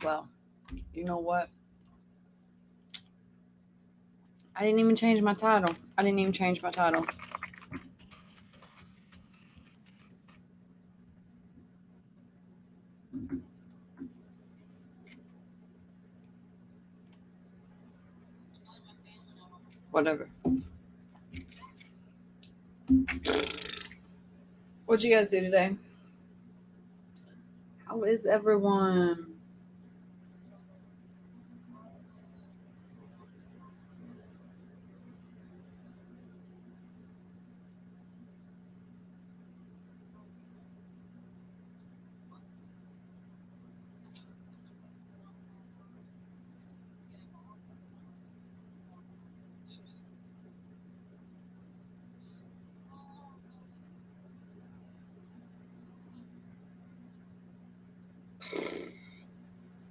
Well, you know what? I didn't even change my title. I didn't even change my title. Whatever. What'd you guys do today? How is everyone?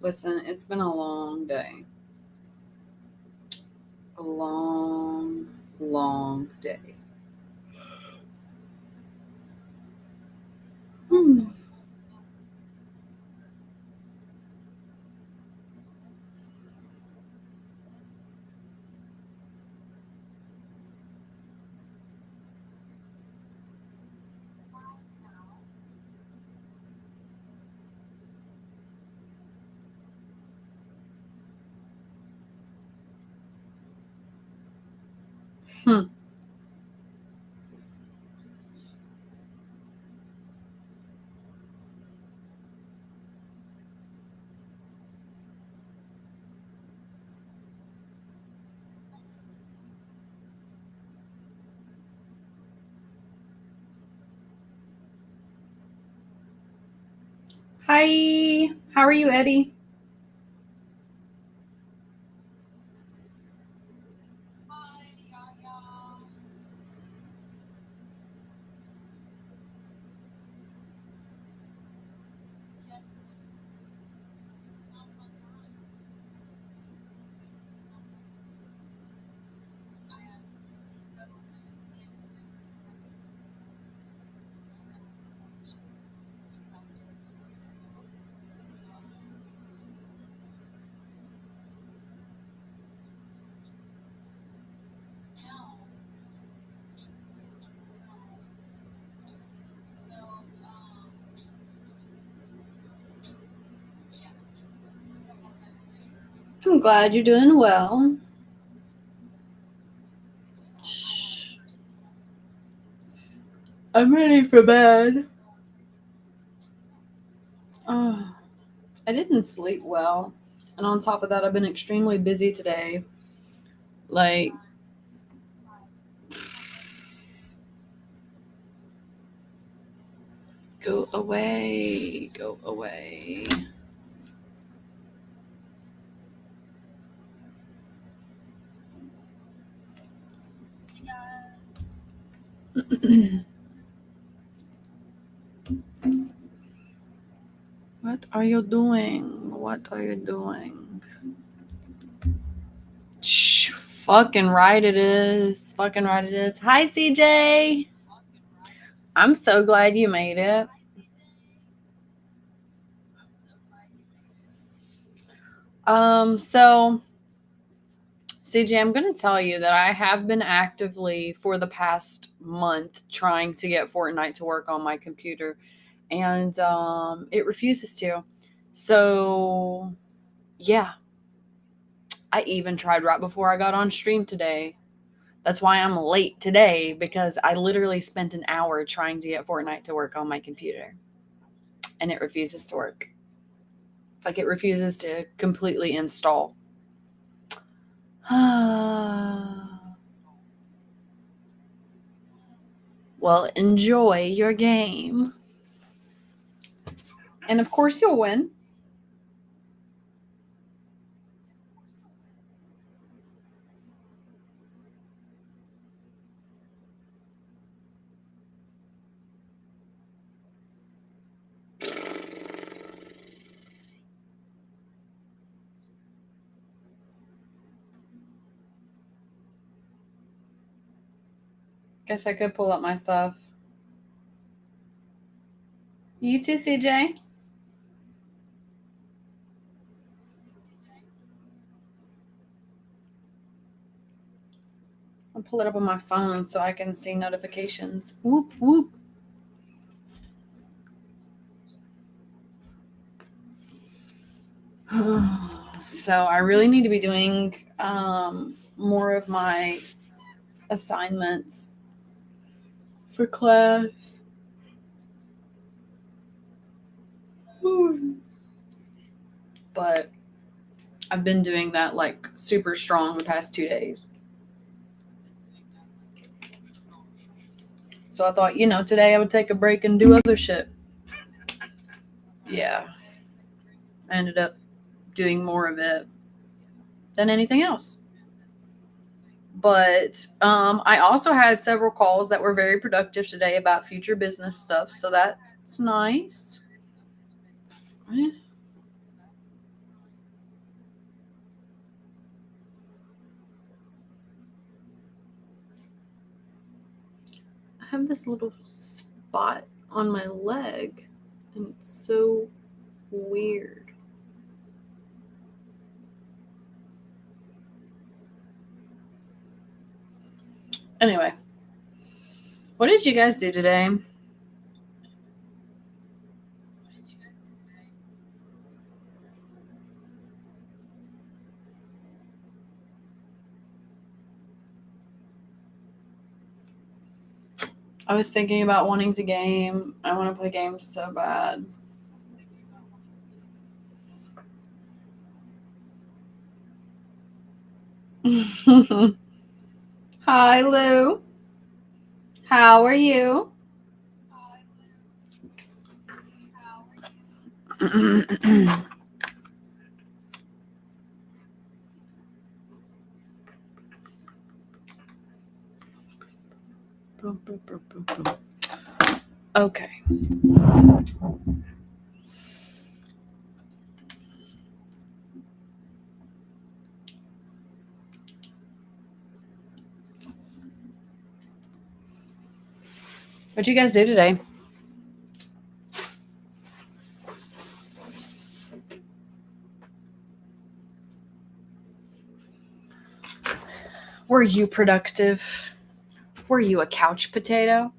Listen, it's been a long day. A long, long day. Hmm. Hmm. Hi. How are you, Eddie? I'm glad you're doing well. Shh. I'm ready for bed. Oh, I didn't sleep well. And on top of that, I've been extremely busy today. Like, go away. Go away. What are you doing? What are you doing? Shh, fucking right it is. Fucking right it is. Hi, CJ. I'm so glad you made it. So CJ, I'm going to tell you that I have been actively for the past month trying to get Fortnite to work on my computer, and it refuses to. So, yeah, I even tried right before I got on stream today. That's why I'm late today because I literally spent an hour trying to get Fortnite to work on my computer, and it refuses to work. Like, it refuses to completely install. Well, enjoy your game. And of course, you'll win. Guess I could pull up my stuff. You too, CJ. pull it up on my phone so I can see notifications. Whoop, whoop. So I really need to be doing more of my assignments for class. But I've been doing that like super strong the past 2 days. So I thought, today I would take a break and do other shit. Yeah. I ended up doing more of it than anything else. But I also had several calls that were very productive today about future business stuff. So that's nice. I have this little spot on my leg, and it's so weird. Anyway, what did you guys do today? I was thinking about wanting to game. I want to play games so bad. Hi, Lou. How are you? Okay. What'd you guys do today? Were you productive? Were you a couch potato?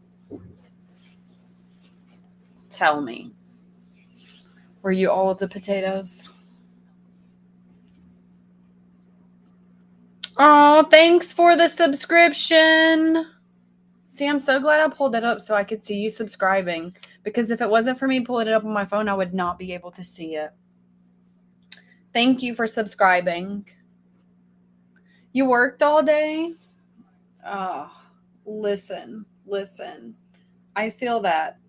Tell me. Were you all of the potatoes? Oh, thanks for the subscription. See, I'm so glad I pulled it up so I could see you subscribing. Because if it wasn't for me pulling it up on my phone, I would not be able to see it. Thank you for subscribing. You worked all day? Oh, listen. I feel that.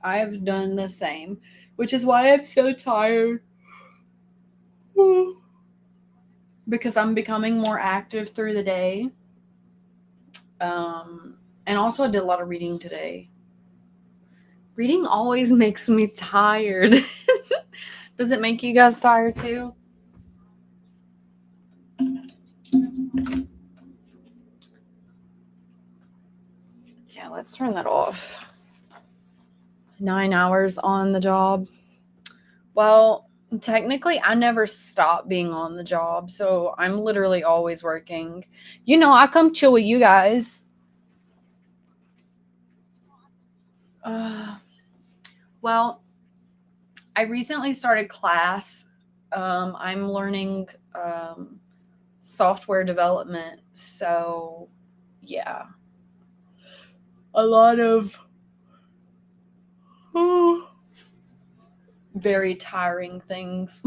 I've done the same, which is why I'm so tired. Because I'm becoming more active through the day. And also I did a lot of reading today. Reading always makes me tired. Does it make you guys tired too? Yeah, let's turn that off. 9 hours on the job. Well, technically, I never stop being on the job, so I'm literally always working. I come chill with you guys. Well, I recently started class. I'm learning software development, so yeah, a lot of very tiring things.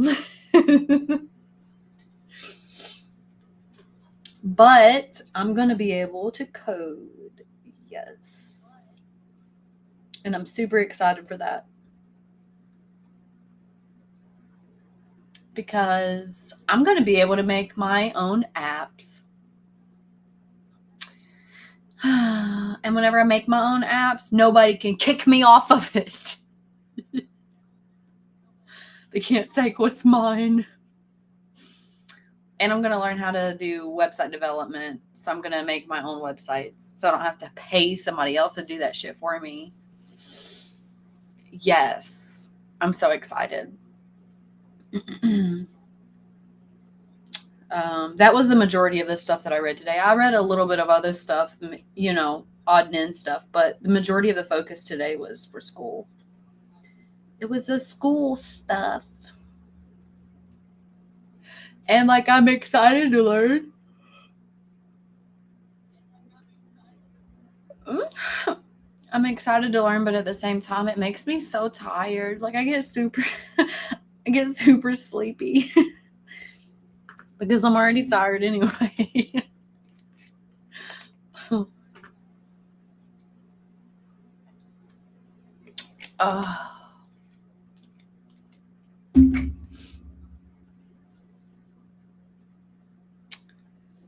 But I'm going to be able to code. Yes. And I'm super excited for that. Because I'm going to be able to make my own apps. And whenever I make my own apps, nobody can kick me off of it. They can't take what's mine. And I'm going to learn how to do website development. So I'm going to make my own websites. So I don't have to pay somebody else to do that shit for me. Yes. I'm so excited. That was the majority of the stuff that I read today. I read a little bit of other stuff, odd and end stuff, but the majority of the focus today was for school. It was the school stuff. And like, I'm excited to learn. I'm excited to learn, but at the same time, it makes me so tired. Like, I get super sleepy because I'm already tired anyway. uh,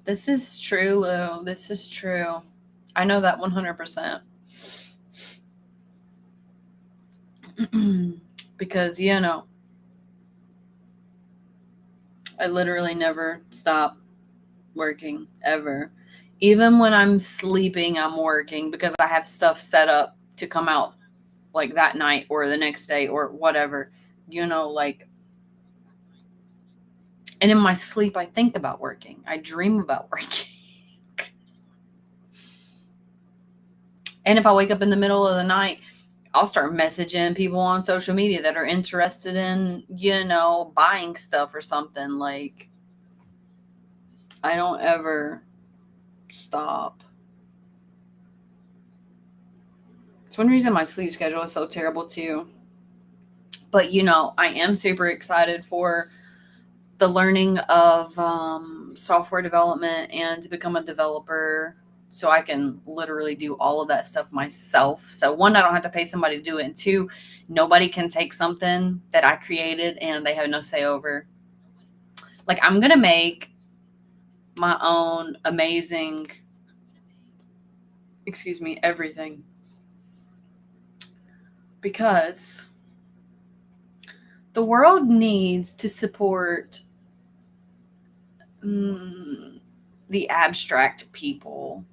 this is true, Lou. This is true. I know that 100%. Because, I literally never stop working ever. Even when I'm sleeping, I'm working because I have stuff set up to come out like that night or the next day or whatever, like, and in my sleep, I think about working. I dream about working. And if I wake up in the middle of the night, I'll start messaging people on social media that are interested in, buying stuff or something. Like, I don't ever stop. It's one reason my sleep schedule is so terrible too. But I am super excited for the learning of software development and to become a developer so I can literally do all of that stuff myself. So one, I don't have to pay somebody to do it. And two, nobody can take something that I created and they have no say over. Like, I'm going to make my own amazing, everything. Because the world needs to support the abstract people,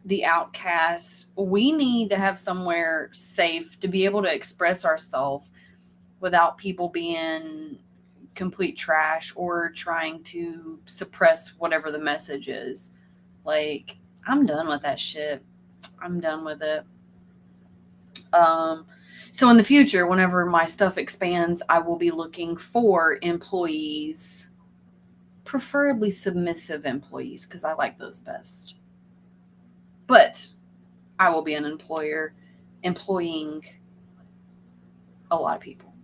the outcasts. We need to have somewhere safe to be able to express ourselves without people being complete trash or trying to suppress whatever the message is. Like, I'm done with that shit. I'm done with it. So in the future, whenever my stuff expands, I will be looking for employees, preferably submissive employees, because I like those best. But I will be an employer employing a lot of people,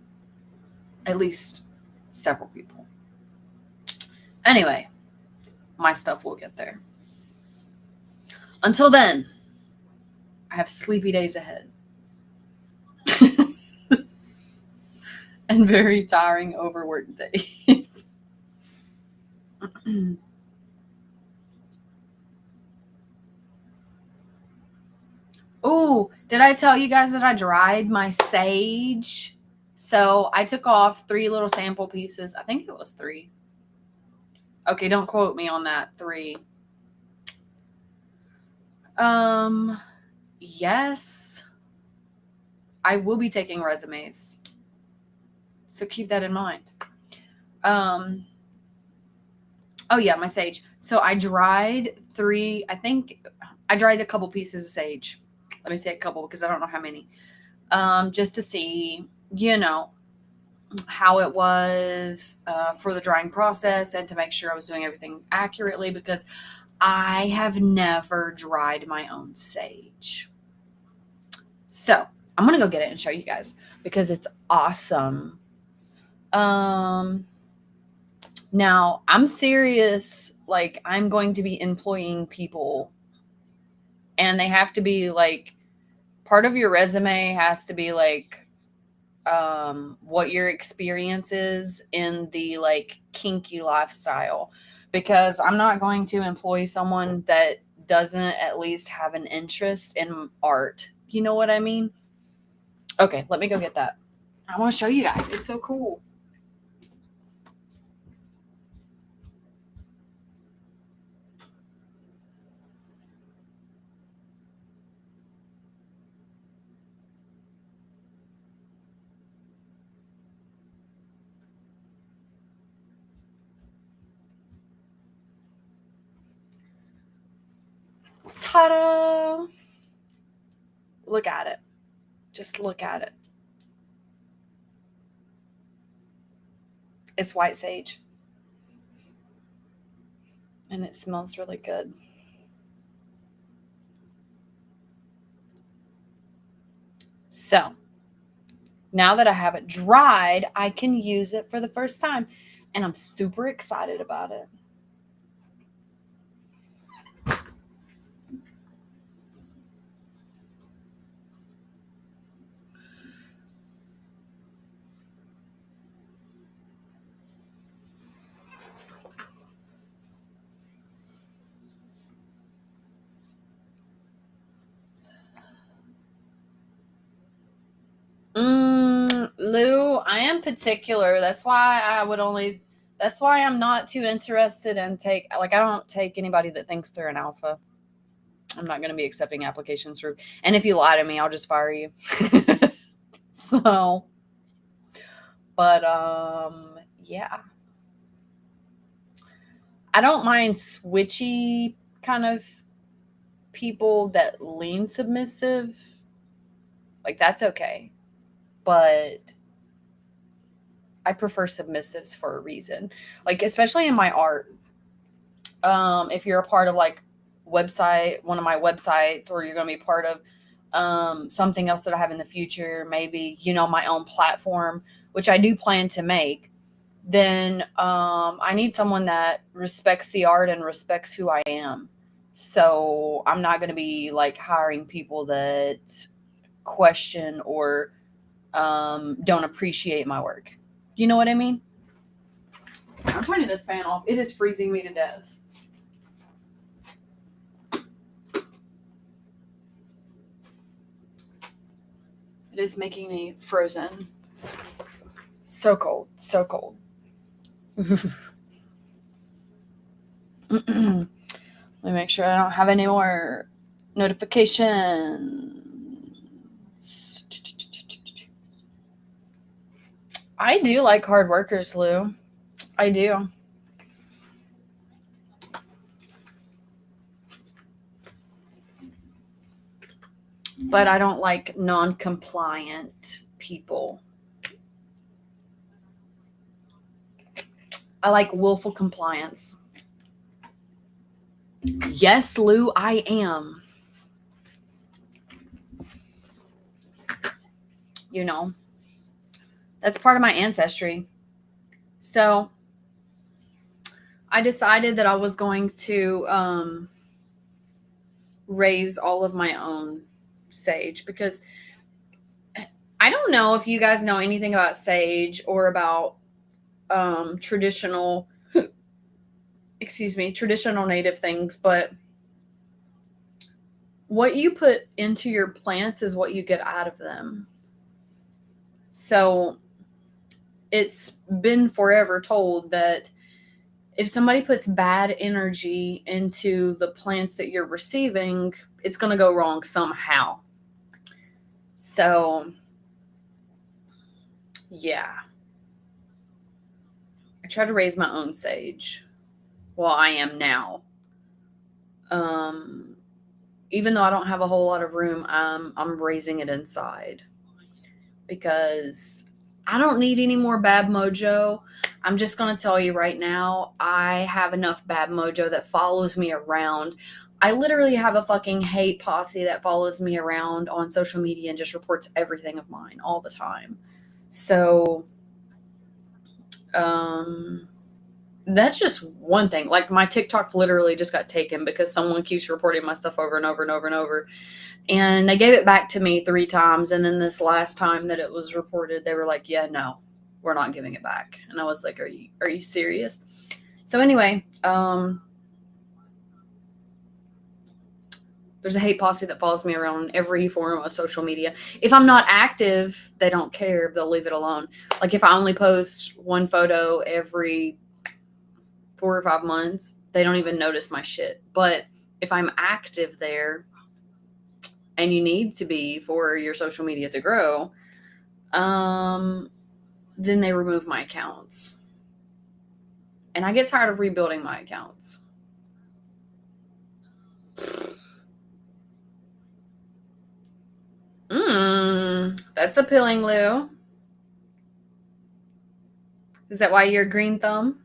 at least several people. Anyway, my stuff will get there. Until then, I have sleepy days ahead. And very tiring, overworked days. Oh, did I tell you guys that I dried my sage? So I took off 3 little sample pieces. I think it was 3. Okay, don't quote me on that. 3. Yes. I will be taking resumes. So keep that in mind. Oh yeah, my sage. So I dried 3, I think I dried a couple pieces of sage. Let me say a couple because I don't know how many. Just to see, how it was for the drying process and to make sure I was doing everything accurately, because I have never dried my own sage. So I'm going to go get it and show you guys because it's awesome. Now I'm serious. Like, I'm going to be employing people and they have to be like, part of your resume has to be like, what your experience is in the like kinky lifestyle, because I'm not going to employ someone that doesn't at least have an interest in art. You know what I mean? Okay, let me go get that. I want to show you guys. It's so cool. Ta-da! Look at it. Just look at it. It's white sage. And it smells really good. So, now that I have it dried, I can use it for the first time. And I'm super excited about it. Lou, I am particular. That's why I'm not too interested in I don't take anybody that thinks they're an alpha. I'm not going to be accepting applications for, and if you lie to me, I'll just fire you. So, but, yeah. I don't mind switchy kind of people that lean submissive. Like, that's okay. But I prefer submissives for a reason. Like, especially in my art. If you're a part of like one of my websites, or you're going to be part of something else that I have in the future, maybe, my own platform, which I do plan to make, then I need someone that respects the art and respects who I am. So I'm not going to be like hiring people that question or don't appreciate my work. You know what I mean? I'm turning this fan off. It is freezing me to death. It is making me frozen. So cold. So cold. Let me make sure I don't have any more notifications. I do like hard workers, Lou. I do. But I don't like non-compliant people. I like willful compliance. Yes, Lou, I am. That's part of my ancestry. So I decided that I was going to raise all of my own sage, because I don't know if you guys know anything about sage or about traditional native things, but what you put into your plants is what you get out of them. So it's been forever told that if somebody puts bad energy into the plants that you're receiving, it's going to go wrong somehow. So, yeah. I try to raise my own sage. Well, I am now. Even though I don't have a whole lot of room, I'm raising it inside, because I don't need any more bad mojo. I'm just going to tell you right now, I have enough bad mojo that follows me around. I literally have a fucking hate posse that follows me around on social media and just reports everything of mine all the time. So, that's just one thing. Like, my TikTok literally just got taken because someone keeps reporting my stuff over and over and over and over. And they gave it back to me 3 times. And then this last time that it was reported, they were like, yeah, no, we're not giving it back. And I was like, are you serious? So anyway, there's a hate posse that follows me around on every form of social media. If I'm not active, they don't care. They'll leave it alone. Like, if I only post one photo every 4 or 5 months, they don't even notice my shit. But if I'm active there, and you need to be for your social media to grow, then they remove my accounts. And I get tired of rebuilding my accounts. That's appealing, Lou. Is that why you're a green thumb?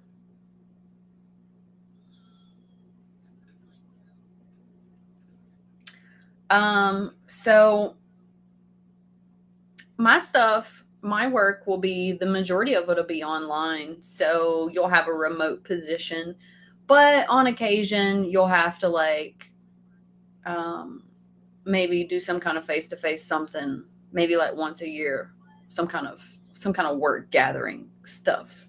So my stuff, my work will be the majority of it'll be online. So you'll have a remote position, but on occasion you'll have to like um, maybe do some kind of face to face something, maybe like once a year, some kind of work gathering stuff.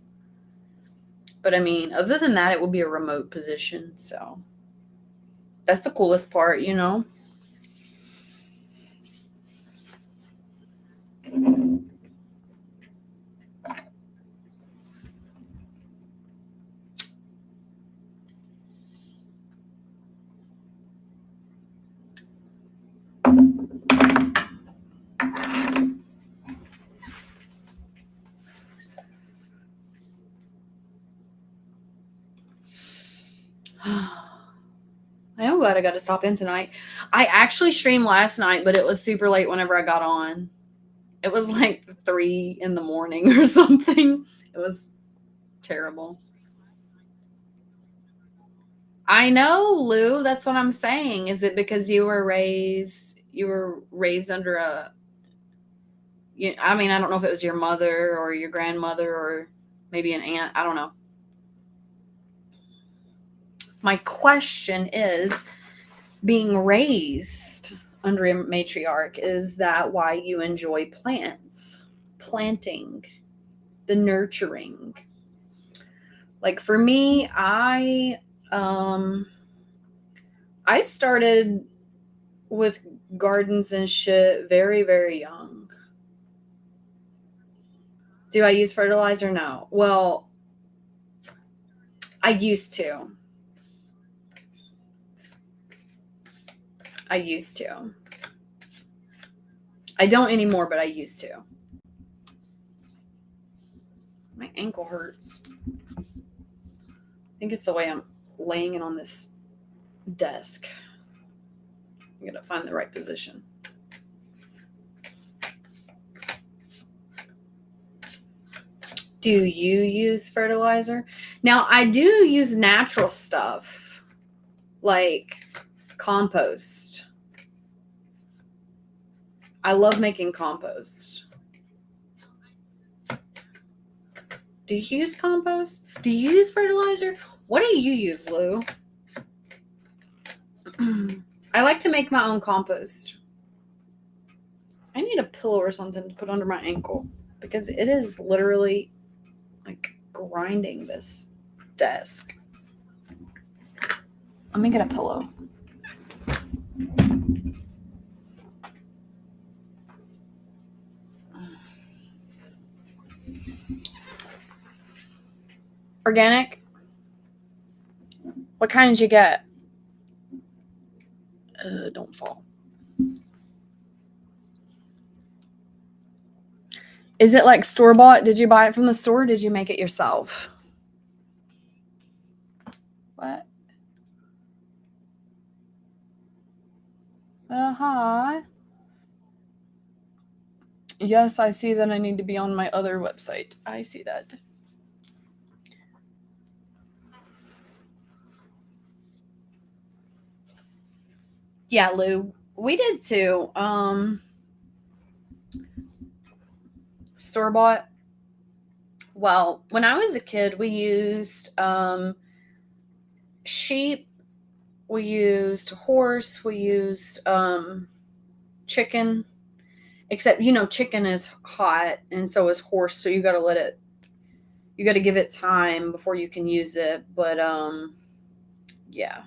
But I mean, other than that, it will be a remote position. So that's the coolest part, you know. I am glad I got to stop in tonight. I actually streamed last night, but it was super late whenever I got on. It was like 3 in the morning or something. It was terrible. I know, Lou. That's what I'm saying. Is it because you were raised under I mean, I don't know if it was your mother or your grandmother or maybe an aunt. I don't know. My question is, being raised under a matriarch, is that why you enjoy plants, planting, the nurturing? Like for me, um I started with gardens and shit very, very young. Do I use fertilizer? No. Well, I used to. I used to. I don't anymore, but I used to. My ankle hurts. I think it's the way I'm laying it on this desk. I gotta find the right position. Do you use fertilizer? Now, I do use natural stuff like compost. I love making compost. Do you use compost? Do you use fertilizer? What do you use, Lou? I like to make my own compost. I need a pillow or something to put under my ankle because it is literally like grinding this desk. Let me get a pillow. Organic? What kind did you get? Don't fall. Is it like store bought? Did you buy it from the store? Or did you make it yourself? What? Uh-huh. Yes, I see that I need to be on my other website. I see that. Yeah, Lou. We did too. Store bought. Well, when I was a kid, we used sheep, we used horse, we used chicken. Except chicken is hot and so is horse, so you got to give it time before you can use it. But yeah.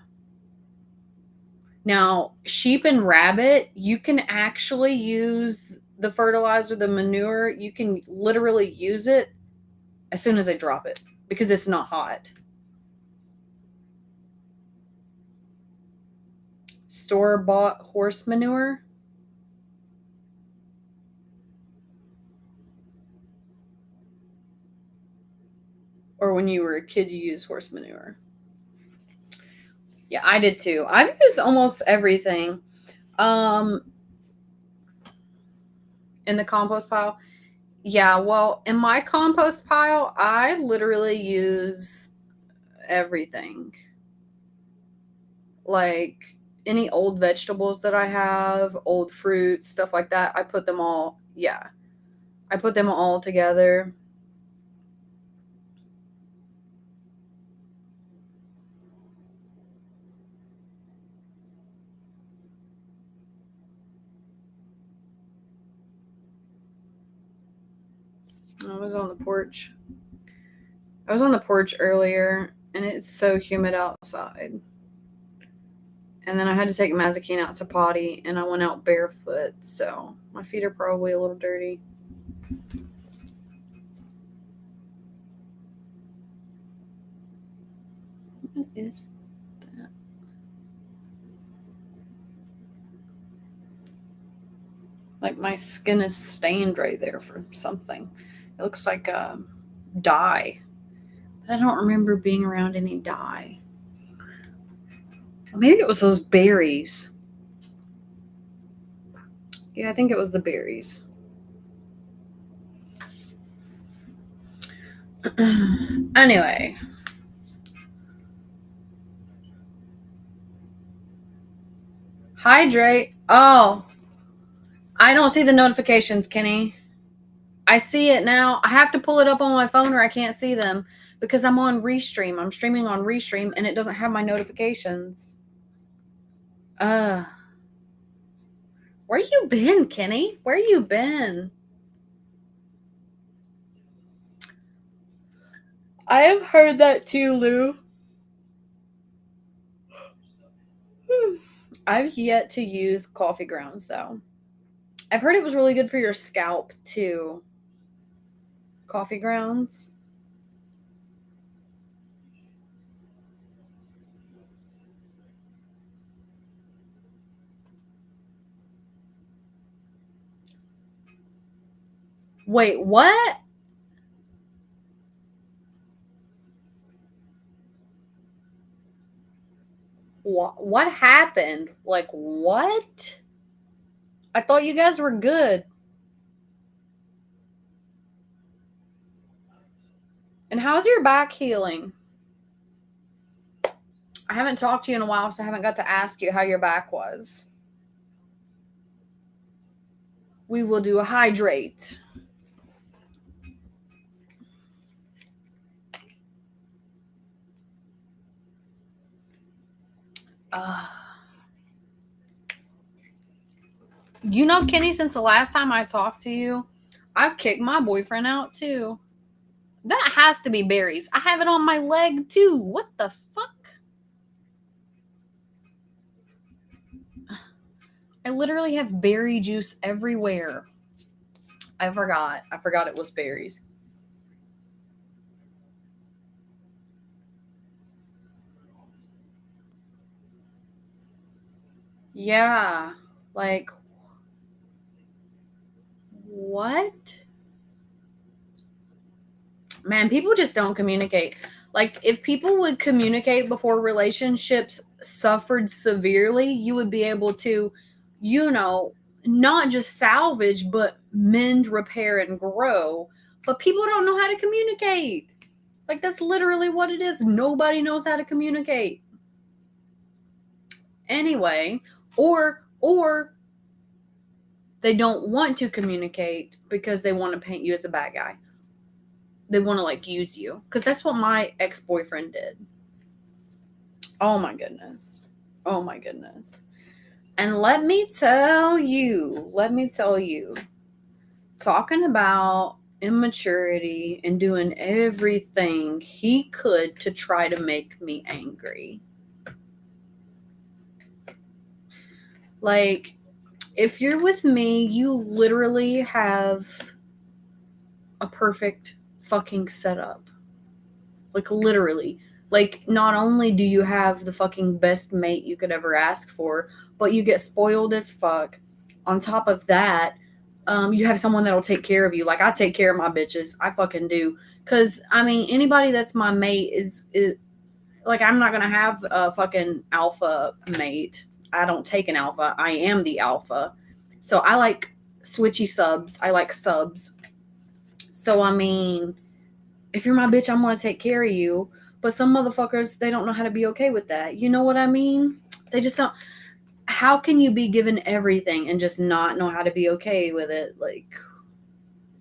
Now, sheep and rabbit, you can actually use the fertilizer, the manure, you can literally use it as soon as I drop it because it's not hot. Store bought horse manure. Or when you were a kid, you used horse manure. Yeah, I did too. I've used almost everything. Um, in the compost pile. Yeah, well, in my compost pile, I literally use everything. Like any old vegetables that I have, old fruits, stuff like that, I put them all, yeah. I put them all together. I was on the porch. I was on the porch earlier and it's so humid outside. And then I had to take Mazakine out to potty and I went out barefoot, so my feet are probably a little dirty. What is that? Like my skin is stained right there for something. It looks like dye. I don't remember being around any dye. Maybe it was those berries. Yeah, I think it was the berries. Anyway. Hydrate. Oh, I don't see the notifications, Kenny. I see it now. I have to pull it up on my phone or I can't see them because I'm on Restream. I'm streaming on Restream and it doesn't have my notifications. Where you been, Kenny? Where you been? I have heard that too, Lou. I've yet to use coffee grounds though. I've heard it was really good for your scalp too. Coffee grounds. Wait, what? What happened? Like what? I thought you guys were good. And how's your back healing? I haven't talked to you in a while, so I haven't got to ask you how your back was. We will do a hydrate. You know, Kenny, since the last time I talked to you, I've kicked my boyfriend out too. That has to be berries. I have it on my leg too. What the fuck? I literally have berry juice everywhere. I forgot. I forgot it was berries. Yeah. Like, what? Man, people just don't communicate. Like, if people would communicate before relationships suffered severely, you would be able to, you know, not just salvage, but mend, repair, and grow. But people don't know how to communicate. Like, that's literally what it is. Nobody knows how to communicate. Anyway, or they don't want to communicate because they want to paint you as a bad guy. They want to like use you, because that's what my ex-boyfriend did. Oh my goodness. Oh my goodness. And let me tell you, talking about immaturity and doing everything he could to try to make me angry. Like, if you're with me, you literally have a perfect fucking setup. Like, literally. Like, not only do you have the fucking best mate you could ever ask for, but you get spoiled as fuck. On top of that, you have someone that'll take care of you. Like, I take care of my bitches. I fucking do. Because, I mean, anybody that's my mate is like, I'm not going to have a fucking alpha mate. I don't take an alpha. I am the alpha. So I like switchy subs. I like subs. So, I mean, if you're my bitch, I'm going to take care of you. But some motherfuckers, they don't know how to be okay with that. You know what I mean? They just don't. How can you be given everything and just not know how to be okay with it? Like,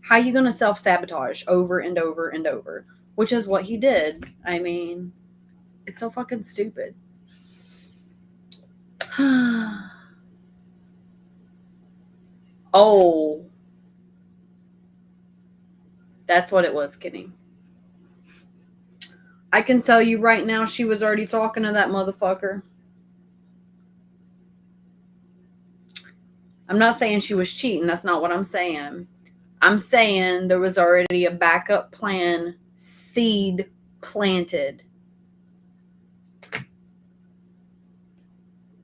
how you going to self-sabotage over and over and over? Which is what he did. I mean, it's so fucking stupid. Oh, that's what it was, Kenny. I can tell you right now, she was already talking to that motherfucker. I'm not saying she was cheating. That's not what I'm saying. I'm saying there was already a backup plan, seed planted.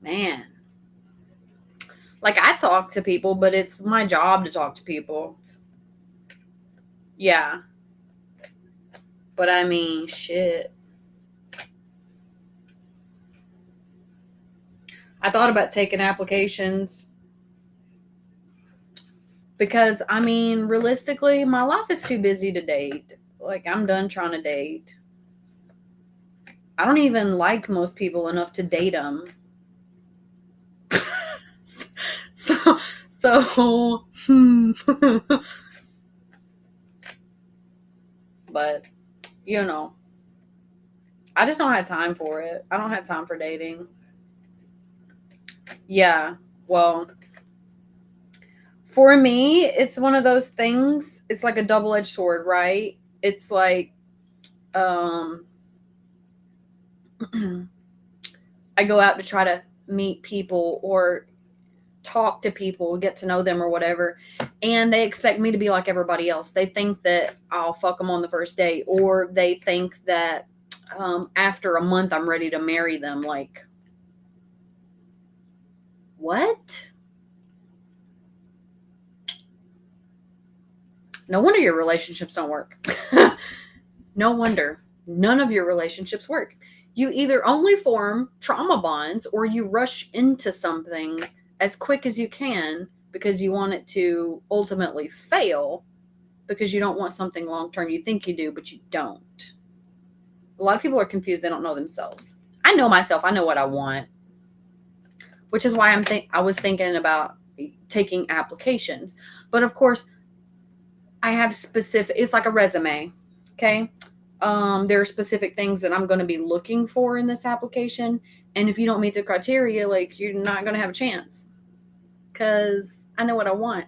Man. Like, I talk to people, but it's my job to talk to people. Yeah. But I mean, shit. I thought about taking applications because, I mean, realistically, my life is too busy to date. Like, I'm done trying to date. I don't even like most people enough to date them. so, so, but, you know, I just don't have time for it. I don't have time for dating. Yeah. Well, for me, it's one of those things. It's like a double-edged sword, right? It's like, um, I go out to try to meet people or talk to people, get to know them or whatever, and they expect me to be like everybody else. They think that I'll fuck them on the first date, or they think that after a month I'm ready to marry them. Like, what? No wonder your relationships don't work. No wonder. None of your relationships work. You either only form trauma bonds or you rush into something as quick as you can because you want it to ultimately fail because you don't want something long term. You think you do, but you don't. A lot of people are confused. They don't know themselves. I know myself. I know what I want, which is why I was thinking about taking applications. But of course, I have specific. It's like a resume. Okay. There are specific things that I'm going to be looking for in this application, and if you don't meet the criteria, like, you're not going to have a chance. Because I know what I want,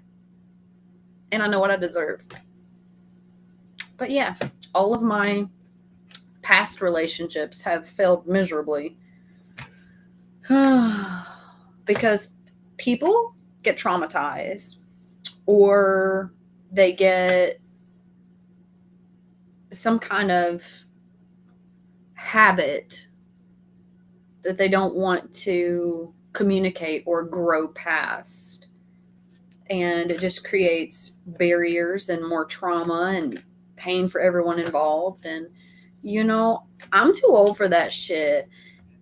and I know what I deserve. But yeah, all of my past relationships have failed miserably because people get traumatized, or they get some kind of habit that they don't want to communicate or grow past. And it just creates barriers and more trauma and pain for everyone involved. And, I'm too old for that shit.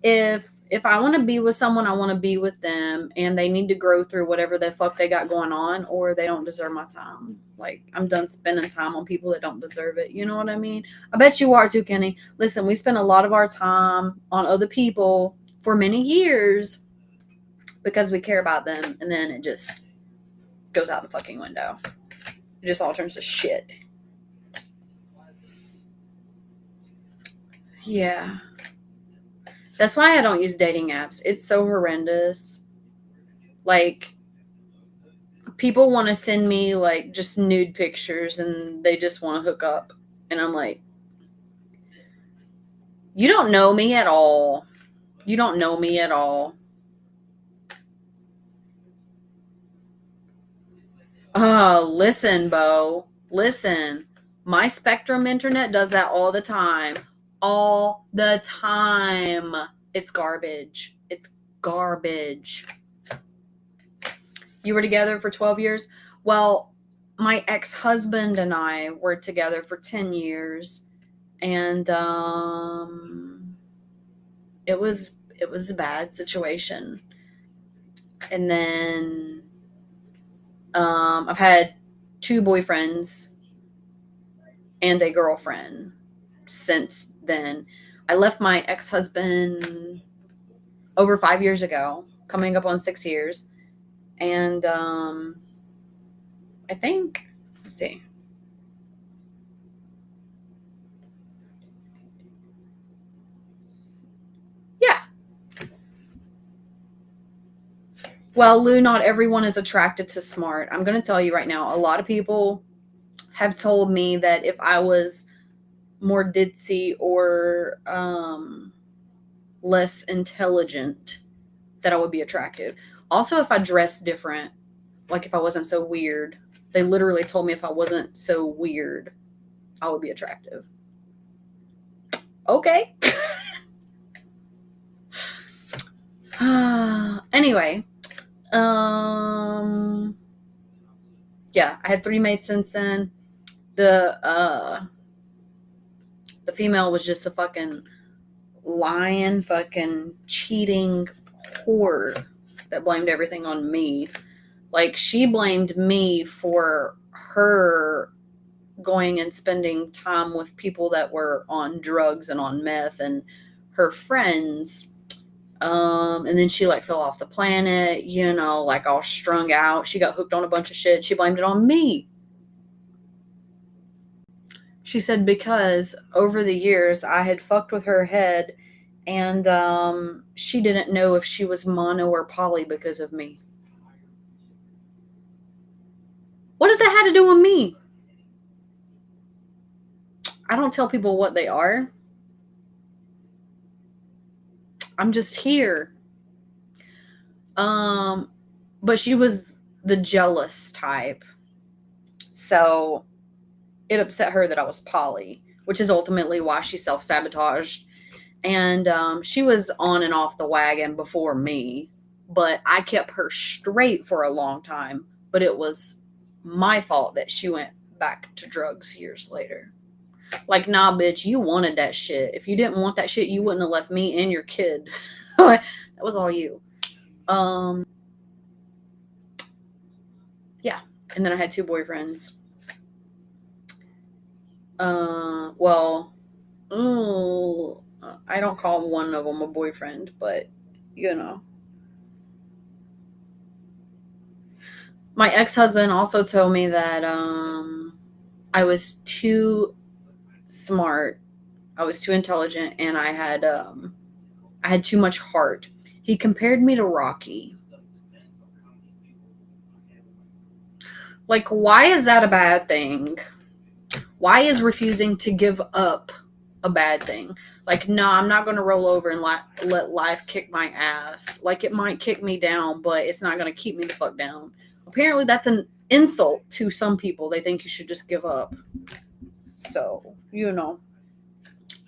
If I want to be with someone, I want to be with them, and they need to grow through whatever the fuck they got going on, or they don't deserve my time. Like, I'm done spending time on people that don't deserve it. You know what I mean? I bet you are too, Kenny. Listen, we spend a lot of our time on other people for many years because we care about them, and then it just goes out the fucking window. It just all turns to shit. Yeah. That's why I don't use dating apps. It's so horrendous. Like, people want to send me like just nude pictures and they just want to hook up. And I'm like, you don't know me at all. You don't know me at all. Oh, listen, Bo. Listen. My Spectrum internet does that all the time. All the time. It's garbage. It's garbage. You were together for 12 years? Well, my ex-husband and I were together for 10 years. And it was a bad situation. And then I've had 2 boyfriends and a girlfriend since then. I left my ex-husband over 5 years ago, coming up on 6 years. And I think, let's see. Yeah. Well, Lou, not everyone is attracted to smart. I'm going to tell you right now, a lot of people have told me that if I was more ditzy or less intelligent, that I would be attractive. Also, if I dressed different, like if I wasn't so weird, they literally told me if I wasn't so weird, I would be attractive. Okay. Anyway, yeah, I had 3 mates since then. The the female was just a fucking lying, fucking cheating whore that blamed everything on me. Like, she blamed me for her going and spending time with people that were on drugs and on meth and her friends. And then she like fell off the planet, you know, like all strung out. She got hooked on a bunch of shit. She blamed it on me. She said because over the years I had fucked with her head and she didn't know if she was mono or poly because of me. What does that have to do with me? I don't tell people what they are. I'm just here. But she was the jealous type. So it upset her that I was poly, which is ultimately why she self-sabotaged. And she was on and off the wagon before me, but I kept her straight for a long time. But it was my fault that she went back to drugs years later. Like, nah, bitch, you wanted that shit. If you didn't want that shit, you wouldn't have left me and your kid. That was all you. Yeah. And then I had 2 boyfriends. Well, I don't call one of them a boyfriend, but you know. My ex-husband also told me that I was too smart, I was too intelligent, and I had too much heart. He compared me to Rocky. Like, why is that a bad thing? Why is refusing to give up a bad thing? Like, no, I'm not going to roll over and let life kick my ass. Like, it might kick me down, but it's not going to keep me the fuck down. Apparently, that's an insult to some people. They think you should just give up. So, you know,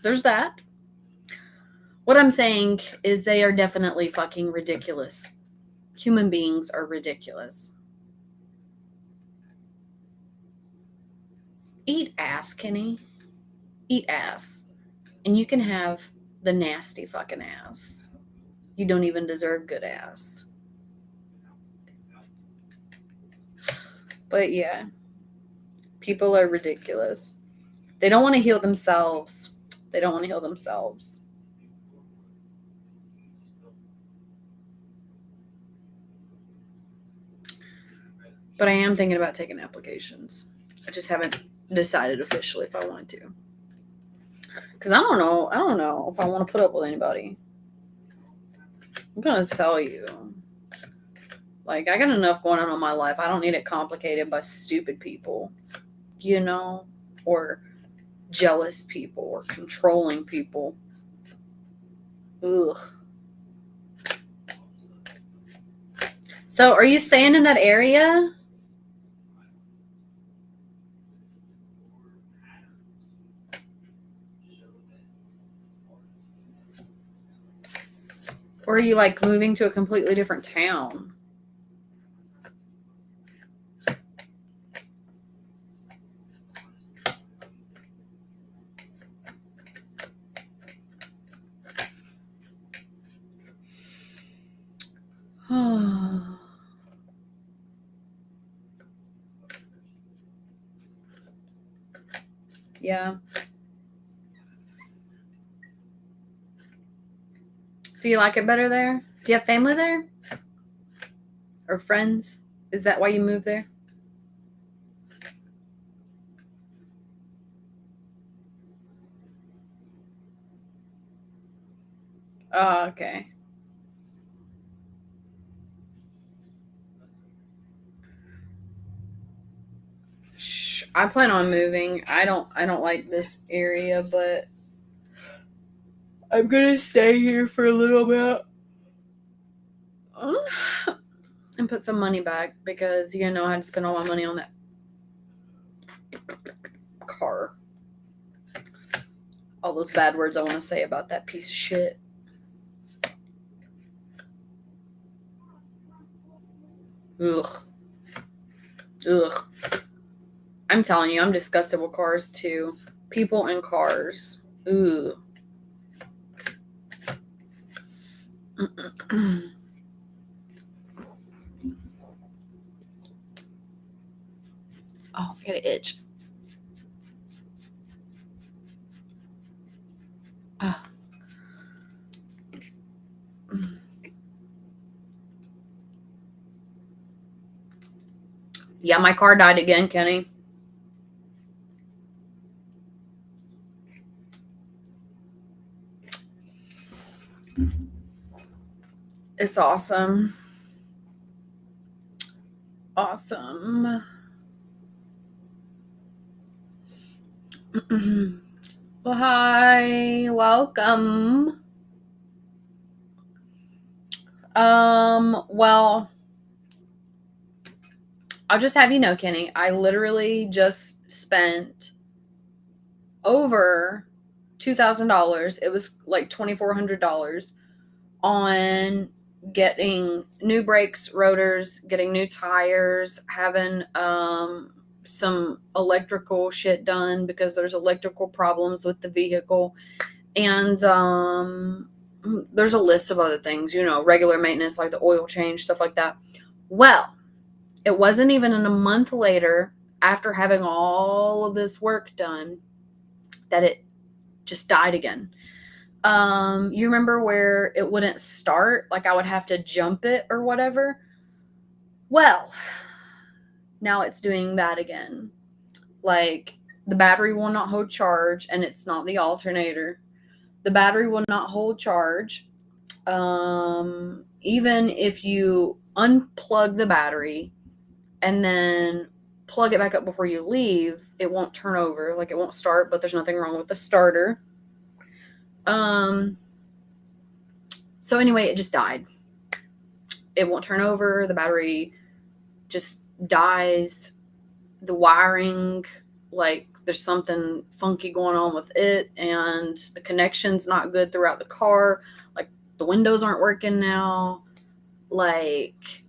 there's that. What I'm saying is they are definitely fucking ridiculous. Human beings are ridiculous. Eat ass, Kenny. Eat ass. And you can have the nasty fucking ass. You don't even deserve good ass. But yeah, people are ridiculous. They don't want to heal themselves. They don't want to heal themselves. But I am thinking about taking applications. I just haven't decided officially if I want to. Because I don't know. I don't know if I want to put up with anybody. I'm going to tell you. Like, I got enough going on in my life. I don't need it complicated by stupid people, you know, or jealous people or controlling people. Ugh. So, are you staying in that area? Or are you like moving to a completely different town? Yeah. Do you like it better there? Do you have family there? Or friends? Is that why you moved there? Oh, okay. I plan on moving. I don't like this area, but I'm gonna stay here for a little bit. And put some money back because you know I had to spend all my money on that car. All those bad words I want to say about that piece of shit. Ugh. Ugh. I'm telling you, I'm disgusted with cars too. People and cars. Ooh. Oh, I got an itch. Oh. Yeah, my car died again, Kenny. It's awesome. Awesome. Well, hi. Welcome. Well, I'll just have you know, Kenny, I literally just spent over $2,000. It was like $2,400 on getting new brakes, rotors, getting new tires, having some electrical shit done because there's electrical problems with the vehicle, and there's a list of other things, you know, regular maintenance like the oil change, stuff like that. Well, it wasn't even a month later after having all of this work done that it just died again. You remember where it wouldn't start? Like I would have to jump it or whatever? Well, now it's doing that again. Like the battery will not hold charge, and it's not the alternator. The battery will not hold charge. Even if you unplug the battery and then plug it back up before you leave, it won't turn over. Like it won't start, but there's nothing wrong with the starter. So anyway, it just died. It won't turn over. The battery just dies. The wiring, like there's something funky going on with it, and the connection's not good throughout the car. Like the windows aren't working now. Like,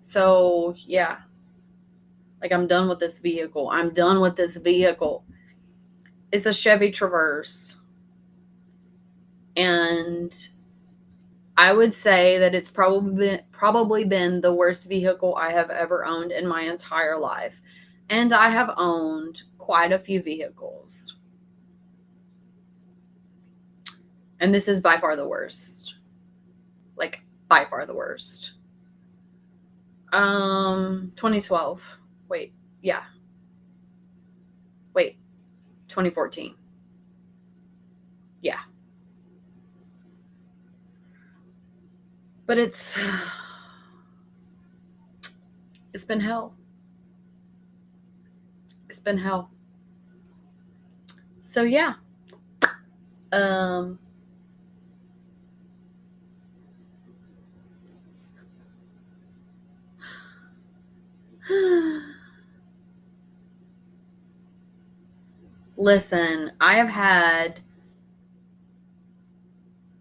so yeah. Like I'm done with this vehicle. I'm done with this vehicle. It's a Chevy Traverse. And I would say that it's probably been the worst vehicle I have ever owned in my entire life. And I have owned quite a few vehicles. And this is by far the worst. Like by far the worst. 2012. Wait, yeah. Wait, 2014. Yeah. But it's been hell. It's been hell. So yeah. Um Listen, I have had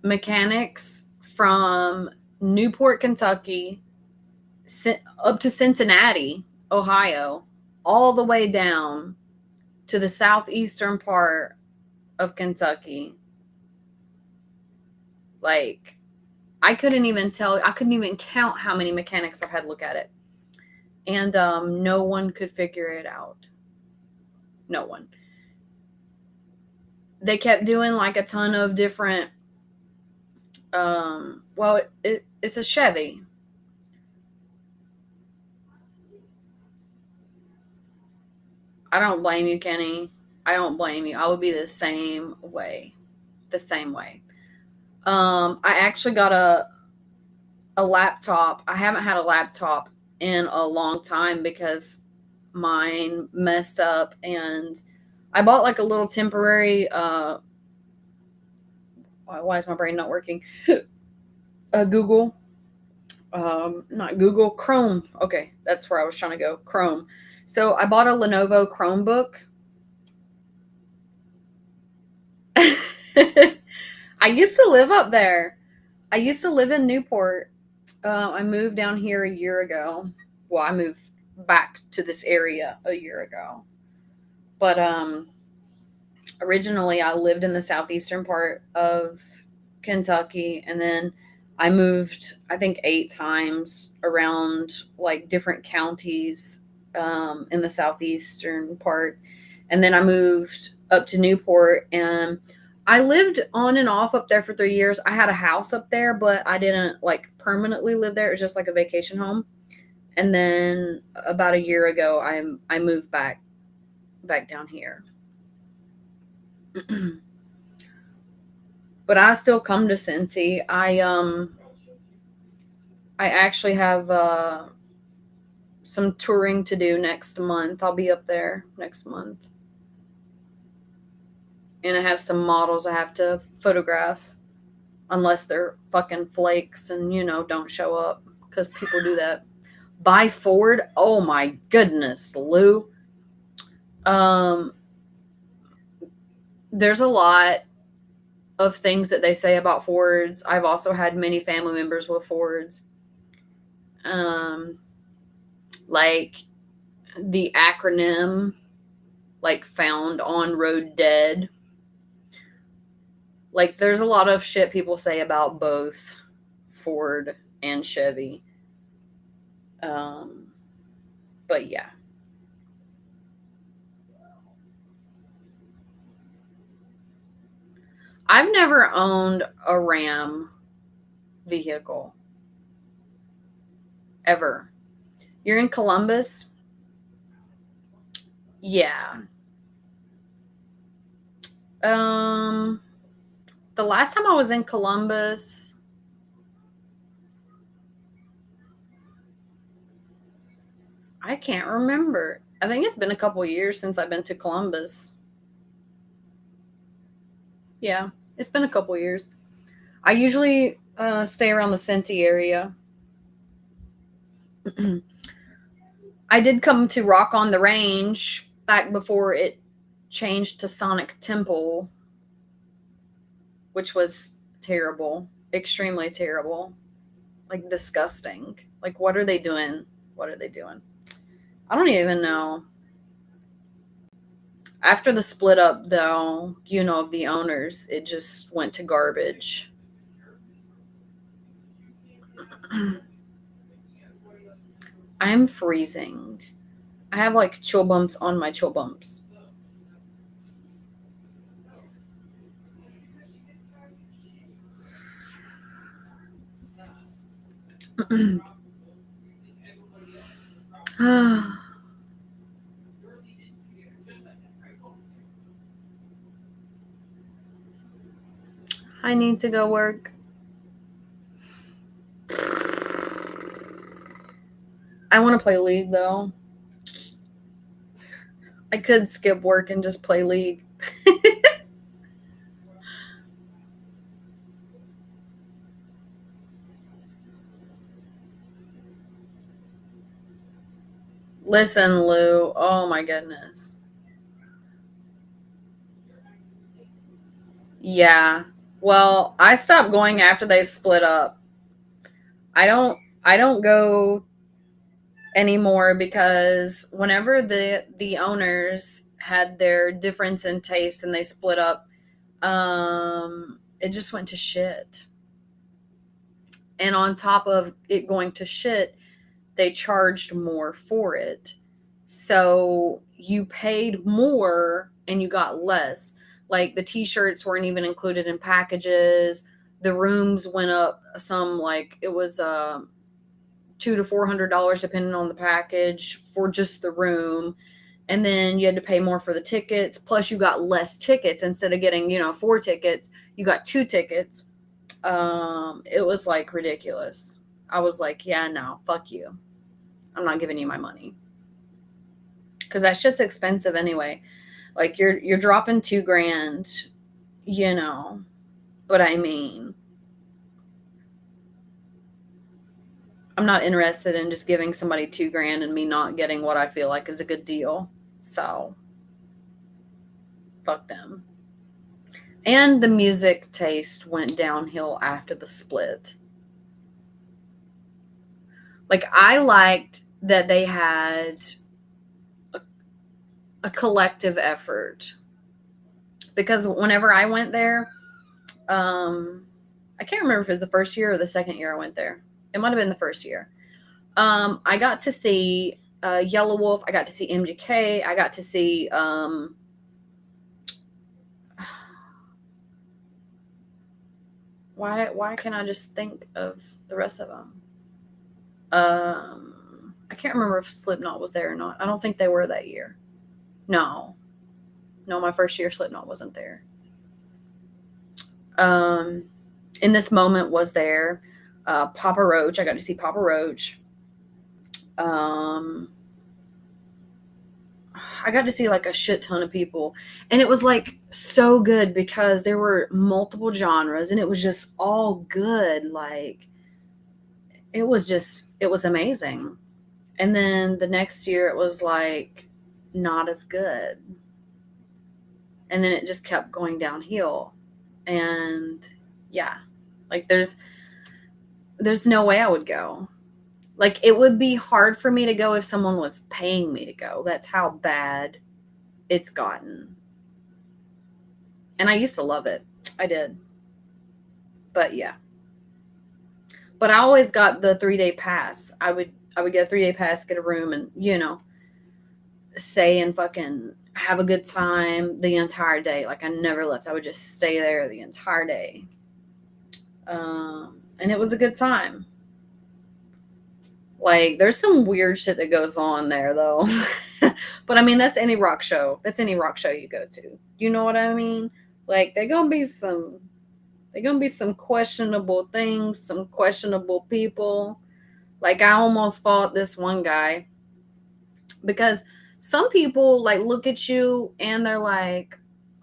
mechanics from Newport, Kentucky, up to Cincinnati, Ohio, all the way down to the southeastern part of Kentucky. Like, I couldn't even count how many mechanics I've had look at it. And no one could figure it out. No one. They kept doing like a ton of different. Well, it's a Chevy. I don't blame you, Kenny. I don't blame you. I would be the same way. The same way. I actually got a laptop. I haven't had a laptop in a long time because mine messed up, and I bought like a little temporary why is my brain not working? Google. Not Google, Chrome. Okay, that's where I was trying to go. Chrome. So I bought a Lenovo Chromebook. I used to live up there. I used to live in Newport. I moved down here a year ago. Well, I moved back to this area a year ago. But originally, I lived in the southeastern part of Kentucky, and then I moved, I think, 8 times around like different counties in the southeastern part. And then I moved up to Newport, and I lived on and off up there for 3 years. I had a house up there, but I didn't like permanently live there. It was just like a vacation home. And then about a year ago, I moved back down here. But I still come to Cincy. I actually have some touring to do next month. I'll be up there next month. And I have some models I have to photograph unless they're fucking flakes and, don't show up because people do that. Buy Ford? Oh my goodness, Lou. Um, there's a lot of things that they say about Fords. I've also had many family members with Fords. Um, like the acronym, like found on road dead. Like there's a lot of shit people say about both Ford and Chevy. Um, but yeah. I've never owned a Ram vehicle ever. You're in Columbus? Yeah. Um, the last time I was in Columbus, I can't remember. I think it's been a couple years since I've been to Columbus. Yeah, it's been a couple years. I usually stay around the Cincy area. I did come to Rock on the Range back before it changed to Sonic Temple, which was terrible, extremely terrible, like disgusting. Like, what are they doing? What are they doing? I don't even know. After the split up, though, of the owners, it just went to garbage. I'm freezing. I have like chill bumps on my chill bumps. I need to go work. I want to play League though. I could skip work and just play League. Listen, Lou. Oh my goodness. Yeah. Well, I stopped going after they split up. I don't go anymore because whenever the owners had their difference in taste and they split up, it just went to shit. And on top of it going to shit, they charged more for it. So you paid more and you got less. Like the t-shirts weren't even included in packages. The rooms went up some, like it was $200 to $400 depending on the package for just the room. And then you had to pay more for the tickets. Plus you got less tickets. Instead of getting, 4 tickets, you got 2 tickets. It was like ridiculous. I was like, yeah, no, fuck you. I'm not giving you my money. Cause that shit's expensive anyway. Like you're dropping $2,000, but I mean, I'm not interested in just giving somebody $2,000 and me not getting what I feel like is a good deal. So fuck them. And the music taste went downhill after the split. Like I liked that they had a collective effort, because whenever I went there, I can't remember if it was the first year or the second year I went there. It might have been the first year. I got to see Yellow Wolf. I got to see MGK. I got to see why can't I just think of the rest of them? I can't remember if Slipknot was there or not. I don't think they were that year. No, my first year Slipknot wasn't there. In This Moment was there. Papa Roach. I got to see Papa Roach. I got to see like a shit ton of people, and it was like so good because there were multiple genres and it was just all good. Like it was amazing. And then the next year it was like not as good. And then it just kept going downhill. And yeah, like there's no way I would go. Like it would be hard for me to go if someone was paying me to go. That's how bad it's gotten. And I used to love it. I did. But yeah. But I always got the 3-day pass. I would get a 3-day pass, get a room, and stay and fucking have a good time the entire day. Like I never left. I would just stay there the entire day. And it was a good time. Like there's some weird shit that goes on there though. But I mean that's any rock show. That's any rock show you go to. You know what I mean? Like they're gonna be some questionable things, some questionable people. Like I almost fought this one guy because some people like look at you and they're like,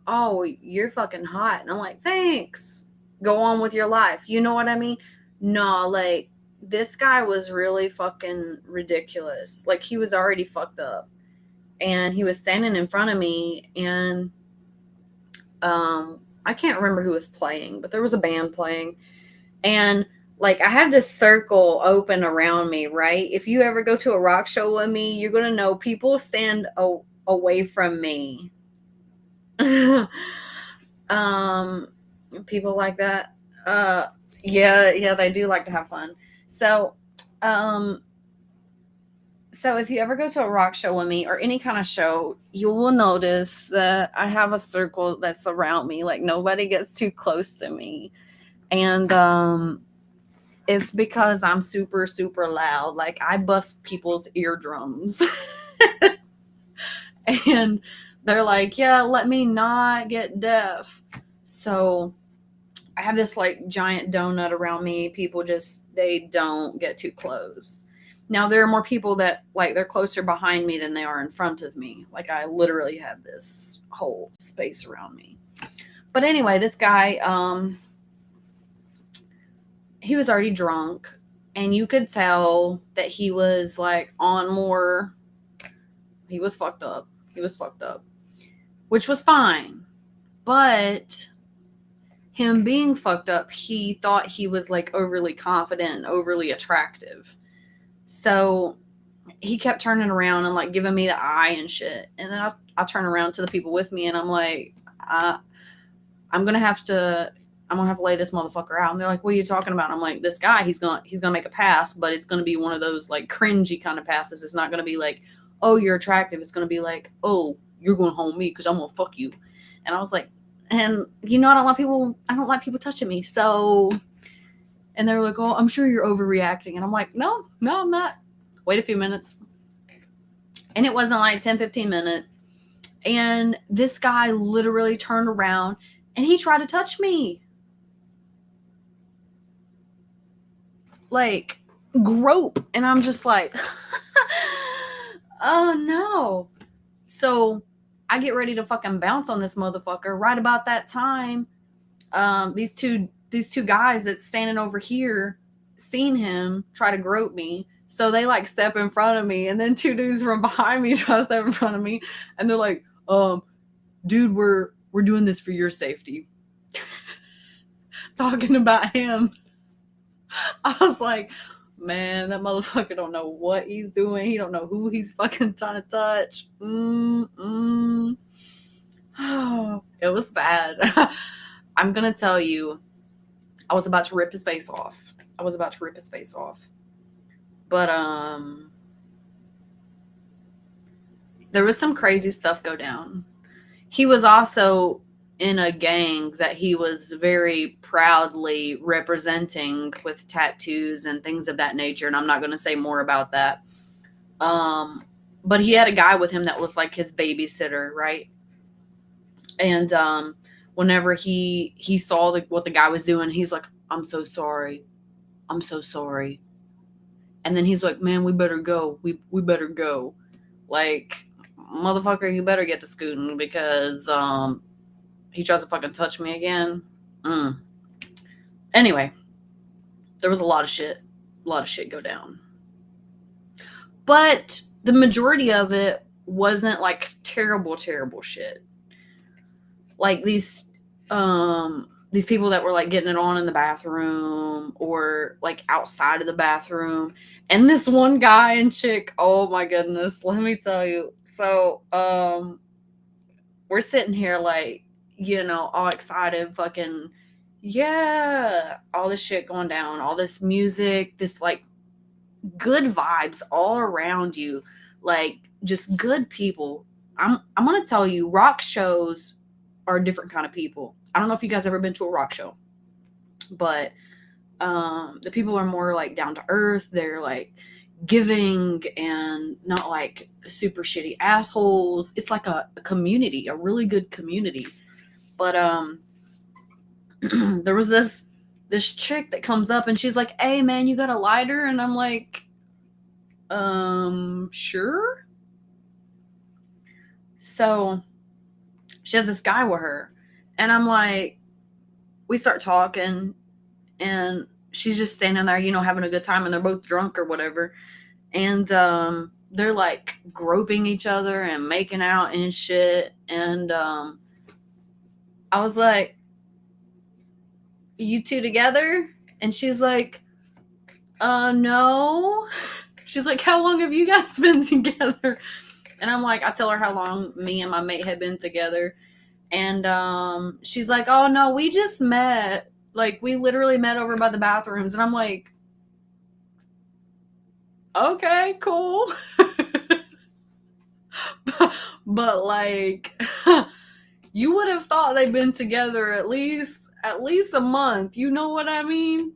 oh, you're fucking hot. And I'm like, thanks. Go on with your life. You know what I mean? No, like this guy was really fucking ridiculous. Like he was already fucked up. And he was standing in front of me and I can't remember who was playing, but there was a band playing. And like I have this circle open around me, right? If you ever go to a rock show with me, you're going to know people stand away from me. People like that. Yeah, they do like to have fun. So if you ever go to a rock show with me or any kind of show, you will notice that I have a circle that's around me. Like nobody gets too close to me. And it's because I'm super, super loud. Like I bust people's eardrums. And they're like, yeah, let me not get deaf. So I have this like giant donut around me. People they don't get too close. Now there are more people that like they're closer behind me than they are in front of me. Like I literally have this whole space around me. But anyway, this guy, he was already drunk and you could tell that he was like on more. He was fucked up. Which was fine. But him being fucked up, he thought he was like overly confident and overly attractive. So he kept turning around and like giving me the eye and shit. And then I turn around to the people with me and I'm like, I'm gonna have to lay this motherfucker out. And they're like, what are you talking about? I'm like, this guy, he's gonna make a pass, but it's gonna be one of those like cringy kind of passes. It's not gonna be like, oh, you're attractive. It's going to be like, oh, you're going to home me because I'm going to fuck you. And I was like, and I don't like people touching me. So, and they were like, oh, I'm sure you're overreacting. And I'm like, no, I'm not. Wait a few minutes. And it wasn't like 10, 15 minutes. And this guy literally turned around and he tried to touch me. Like, grope. And I'm just like, oh no. So I get ready to fucking bounce on this motherfucker. Right about that time, these two guys that's standing over here seen him try to grope me. So they like step in front of me, and then two dudes from behind me try to step in front of me, and they're like, dude, we're doing this for your safety. Talking about him. I was like, man, that motherfucker don't know what he's doing. He don't know who he's fucking trying to touch. It was bad. I'm gonna tell you, I was about to rip his face off. But there was some crazy stuff go down. He was also in a gang that he was very proudly representing with tattoos and things of that nature, and I'm not going to say more about that. But he had a guy with him that was like his babysitter, right? And whenever he saw what the guy was doing, he's like, I'm so sorry. And then he's like, man, we better go. We better go. Like, motherfucker, you better get to scooting because he tries to fucking touch me again. Anyway, there was a lot of shit go down. But the majority of it wasn't like terrible shit. Like these people that were like getting it on in the bathroom or like outside of the bathroom. And this one guy and chick, oh my goodness, let me tell you. So, we're sitting here like, all excited, fucking, yeah, all this shit going down, all this music, this like good vibes all around you, like just good people. I'm going to tell you, rock shows are a different kind of people. I don't know if you guys ever been to a rock show, but the people are more like down to earth. They're like giving and not like super shitty assholes. It's like a community, a really good community. But there was this chick that comes up and she's like, hey man, you got a lighter? And I'm like, sure. So she has this guy with her, and I'm like, we start talking, and she's just standing there, having a good time, and they're both drunk or whatever. And they're like groping each other and making out and shit. And I was like, you two together? And she's like, no. She's like, how long have you guys been together? And I'm like, I tell her how long me and my mate had been together. And she's like, oh no, we just met. Like, we literally met over by the bathrooms. And I'm like, okay, cool. but like, you would have thought they'd been together at least a month. You know what I mean?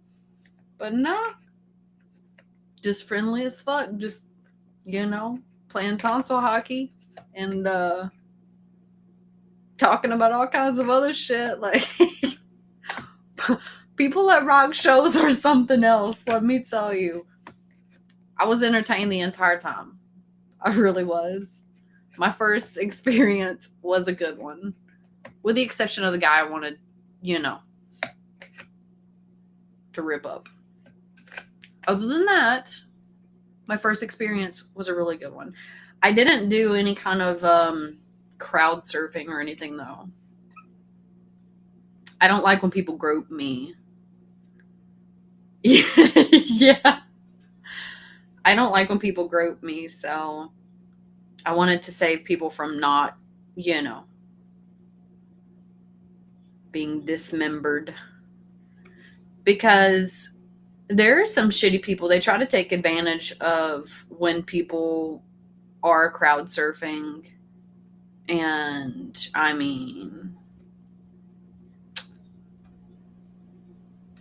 But no. Just friendly as fuck. Just, playing tonsil hockey and talking about all kinds of other shit. Like, people at rock shows are something else, let me tell you. I was entertained the entire time. I really was. My first experience was a good one. With the exception of the guy I wanted, to rip up. Other than that, my first experience was a really good one. I didn't do any kind of crowd surfing or anything, though. I don't like when people grope me. Yeah. I don't like when people grope me, so I wanted to save people from not, being dismembered. Because there are some shitty people. They try to take advantage of when people are crowd surfing. And I mean,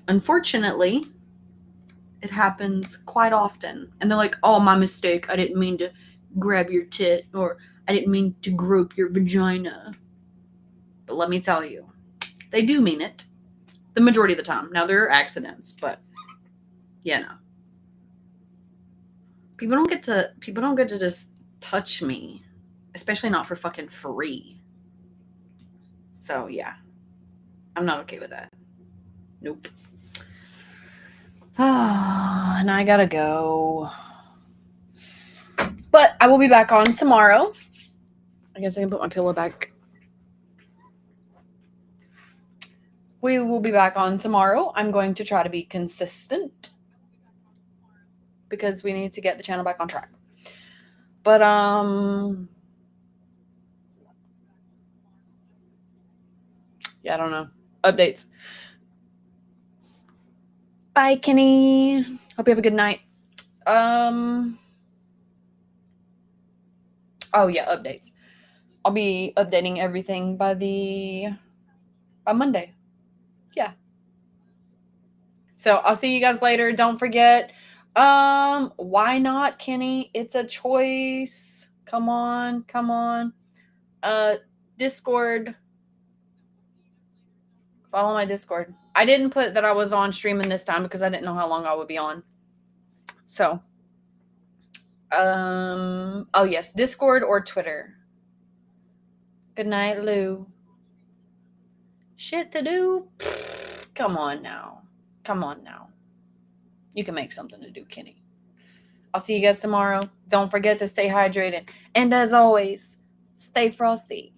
unfortunately, it happens quite often. And they're like, oh, my mistake. I didn't mean to grab your tit, or I didn't mean to grope your vagina. But let me tell you, they do mean it the majority of the time. Now, there are accidents, but yeah, no. People don't get to just touch me, especially not for fucking free. So yeah, I'm not okay with that. Nope. And I gotta go. But I will be back on tomorrow. I guess I can put my pillow back. We will be back on tomorrow. I'm going to try to be consistent because we need to get the channel back on track. But yeah, I don't know. Updates. Bye, Kenny. Hope you have a good night. Oh yeah, updates. I'll be updating everything by Monday. Yeah. So I'll see you guys later. Don't forget. Why not, Kenny? It's a choice. Come on. Discord. Follow my Discord. I didn't put that I was on streaming this time because I didn't know how long I would be on. So, oh yes, Discord or Twitter. Good night, Lou. Shit to do? Come on now. You can make something to do, Kenny. I'll see you guys tomorrow. Don't forget to stay hydrated. And as always, stay frosty.